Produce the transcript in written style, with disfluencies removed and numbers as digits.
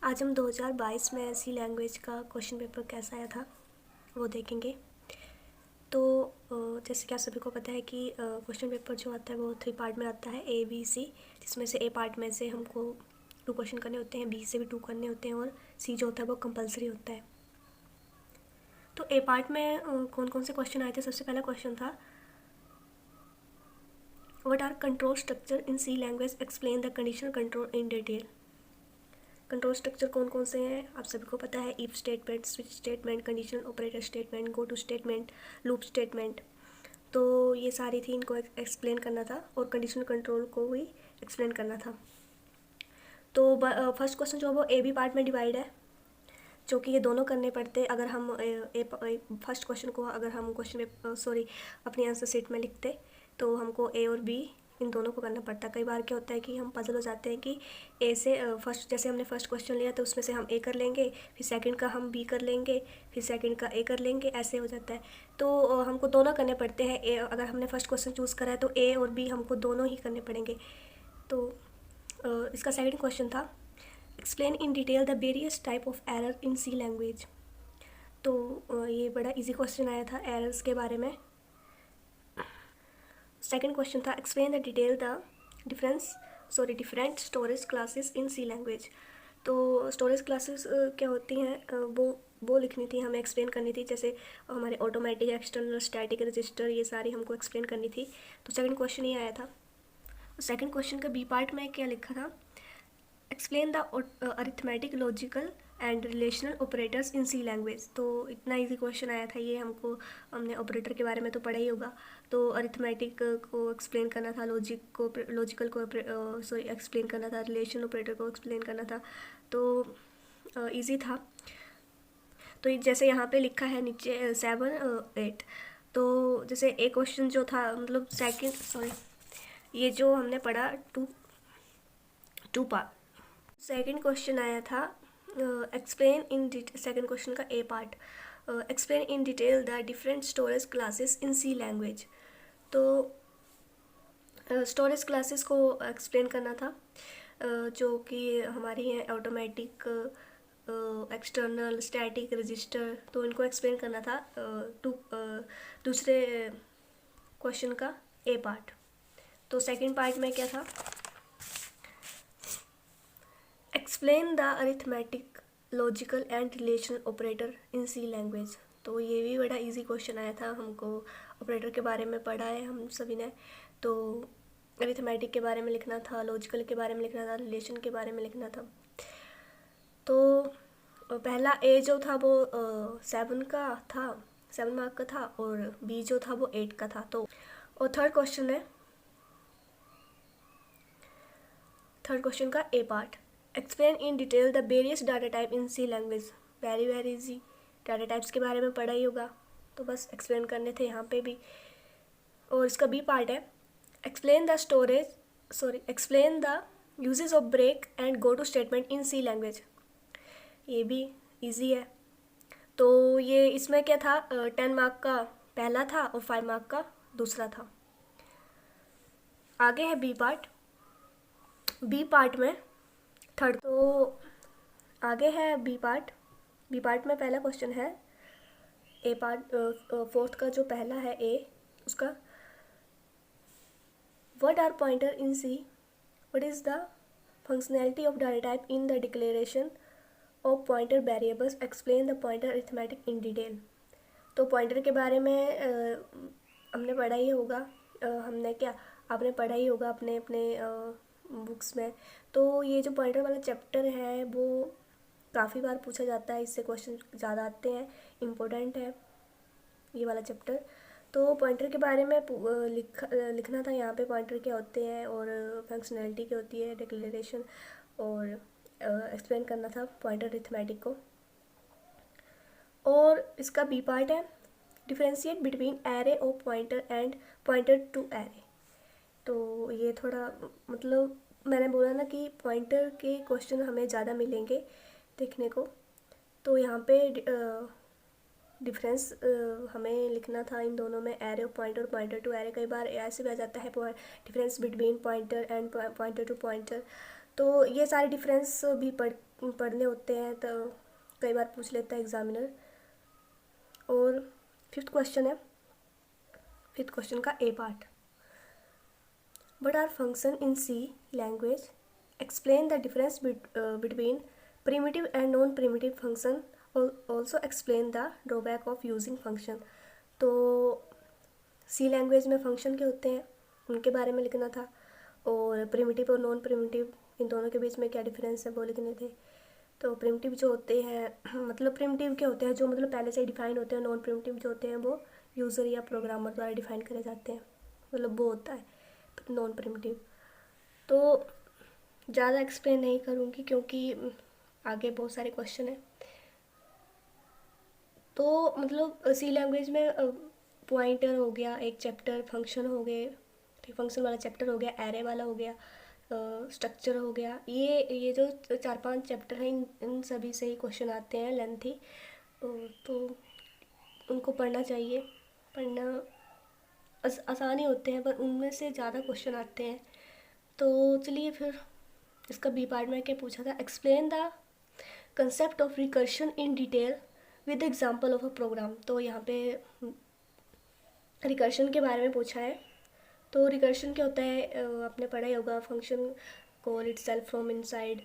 आज हम 2022 में सी लैंग्वेज का क्वेश्चन पेपर कैसा आया था वो देखेंगे। तो जैसे कि आप सभी को पता है कि क्वेश्चन पेपर जो आता है वो 3 पार्ट में आता है, ए बी सी, जिसमें से ए पार्ट में से हमको 2 क्वेश्चन करने होते हैं, बी से भी 2 करने होते हैं और सी जो होता है वो कंपलसरी होता है। तो ए पार्ट में कौन कौन से क्वेश्चन आए थे। सबसे पहला क्वेश्चन था, what are control structure in C language, explain the conditional control in detail. Control structure कौन कौन से हैं आप सभी को पता है, if statement, switch statement, conditional operator statement, go to statement, loop statement. तो ये सारी थी, इनको एक्सप्लेन करना था और कंडीशनल कंट्रोल को भी एक्सप्लेन करना था। तो फर्स्ट क्वेश्चन जो है वो ए बी पार्ट में डिवाइड है, जो कि ये दोनों करने पड़ते हैं। अगर हम फर्स्ट क्वेश्चन को अगर हम क्वेश्चन में अपनी आंसर शीट में लिखते तो हमको ए और बी इन दोनों को करना पड़ता है। कई बार क्या होता है कि हम पजल हो जाते हैं कि ए से फर्स्ट, जैसे हमने फर्स्ट क्वेश्चन लिया तो उसमें से हम ए कर लेंगे, फिर सेकंड का हम बी कर लेंगे, फिर सेकंड का ए कर लेंगे, ऐसे हो जाता है। तो हमको दोनों करने पड़ते हैं। ए अगर हमने फर्स्ट क्वेश्चन चूज़ करा है तो ए और बी हमको दोनों ही करने पड़ेंगे। तो इसका सेकंड क्वेश्चन था, explain in detail the various type of error in C language. तो ये बड़ा इजी क्वेश्चन आया था एरर्स के बारे में। सेकंड क्वेश्चन था, explain the detail the different storage classes in C language. तो स्टोरेज क्लासेस क्या होती हैं वो लिखनी थी, हमें एक्सप्लेन करनी थी। जैसे हमारे ऑटोमेटिक, एक्सटर्नल, स्टैटिक रजिस्टर, ये सारी हमको एक्सप्लेन करनी थी। तो सेकंड क्वेश्चन ही आया था। सेकंड क्वेश्चन का बी पार्ट में क्या लिखा था, explain the arithmetic, logical and relational operators in C language. तो इतना इजी क्वेश्चन आया था ये, हमने ऑपरेटर के बारे में तो पढ़ा ही होगा। तो अरिथमेटिक को एक्सप्लेन करना था, लॉजिकल को एक्सप्लेन करना था, रिलेशनल ऑपरेटर को एक्सप्लेन करना था। तो इजी था। तो जैसे यहाँ पे लिखा है नीचे 7 8, तो जैसे एक क्वेश्चन जो था, मतलब ये जो हमने पढ़ा टू पार्ट। सेकंड क्वेश्चन आया था, एक्सप्लेन इन सेकंड क्वेश्चन का A part, explain in detail the different storage classes in C language. तो स्टोरेज क्लासेस को एक्सप्लेन करना था, जो कि हमारी हैं ऑटोमेटिक, एक्सटर्नल, स्टैटिक, रजिस्टर। तो इनको एक्सप्लेन करना था दूसरे क्वेश्चन का ए पार्ट। तो सेकंड पार्ट में क्या था, explain the arithmetic, logical and relational operator in C language. तो ये भी बड़ा इजी क्वेश्चन आया था, हमको ऑपरेटर के बारे में पढ़ा है हम सभी ने। तो अरिथमेटिक के बारे में लिखना था, लॉजिकल के बारे में लिखना था, रिलेशन के बारे में लिखना था। तो पहला ए जो था वो 7 का था, 7 मार्क का था, और बी जो था वो 8 का था। तो और थर्ड क्वेश्चन का A part, explain in detail the various data type in C language. Very very easy, data types के बारे में पढ़ा ही होगा, तो बस एक्सप्लेन करने थे यहाँ पे भी। और इसका बी पार्ट है, explain the uses of break and go to statement in C language. ये भी इजी है। तो ये इसमें क्या था, 10 मार्क का पहला था और 5 मार्क का दूसरा था। आगे है बी पार्ट में थर्ड। तो आगे है बी पार्ट में पहला क्वेश्चन है ए पार्ट, फोर्थ का जो पहला है ए, उसका what are pointer in C, what is the functionality of data type in the declaration of pointer variables, explain the pointer arithmetic in detail. तो पॉइंटर के बारे में हमने पढ़ा ही होगा, आपने पढ़ा ही होगा अपने बुक्स में। तो ये जो पॉइंटर वाला चैप्टर है वो काफ़ी बार पूछा जाता है, इससे क्वेश्चन ज़्यादा आते हैं, इम्पोर्टेंट है ये वाला चैप्टर। तो पॉइंटर के बारे में लिखना था यहाँ पे, पॉइंटर क्या होते हैं और फंक्शनैलिटी क्या होती है, डिक्लेरेशन, और एक्सप्लेन करना था पॉइंटर अरिथमेटिक को। और इसका बी पार्ट है, differentiate between array of pointer and pointer to array. तो ये थोड़ा, मतलब मैंने बोला ना कि पॉइंटर के क्वेश्चन हमें ज़्यादा मिलेंगे देखने को। तो यहाँ पे डिफरेंस हमें लिखना था इन दोनों में, एरे ऑफ पॉइंटर और पॉइंटर टू एरे। कई बार ऐसे भी आ जाता है difference between pointer and pointer to pointer. तो ये सारे डिफरेंस भी पढ़ने होते हैं, तो कई बार पूछ लेता है एग्जामिनर। और फिफ्थ क्वेश्चन है, फिफ्थ क्वेश्चन का A part. What are function in C language? Explain the difference between primitive and non-primitive function. Also explain the drawback of using function. तो सी लैंग्वेज में फंक्शन क्या होते हैं उनके बारे में लिखना था, और प्रिमिटिव और नॉन प्रिमिटिव इन दोनों के बीच में क्या डिफरेंस है वो लिखने थे। तो प्रिमिटिव जो होते हैं मतलब प्रिमिटिव क्या होते हैं, जो मतलब पहले से ही डिफाइन होते हैं। नॉन प्रिमिटिव जो होते हैं वो यूज़र या प्रोग्रामर द्वारा डिफाइन करे जाते हैं, मतलब वो होता है नॉन प्रिमिटिव। तो ज़्यादा एक्सप्लेन नहीं करूँगी क्योंकि आगे बहुत सारे क्वेश्चन हैं। तो मतलब सी लैंग्वेज में पॉइंटर हो गया एक चैप्टर, फंक्शन हो गए, फंक्शन वाला चैप्टर हो गया, एरे वाला हो गया, स्ट्रक्चर हो गया, ये जो 4-5 चैप्टर हैं इन सभी से ही क्वेश्चन आते हैं लेंथी। तो उनको पढ़ना चाहिए, पढ़ना आसानी होते हैं पर उनमें से ज़्यादा क्वेश्चन आते हैं। तो चलिए फिर इसका बी पार्ट में क्या पूछा था, explain the concept of recursion in detail with example of a program. तो यहाँ पे रिकर्शन के बारे में पूछा है। तो रिकर्शन क्या होता है, आपने पढ़ा ही होगा, function call it self from inside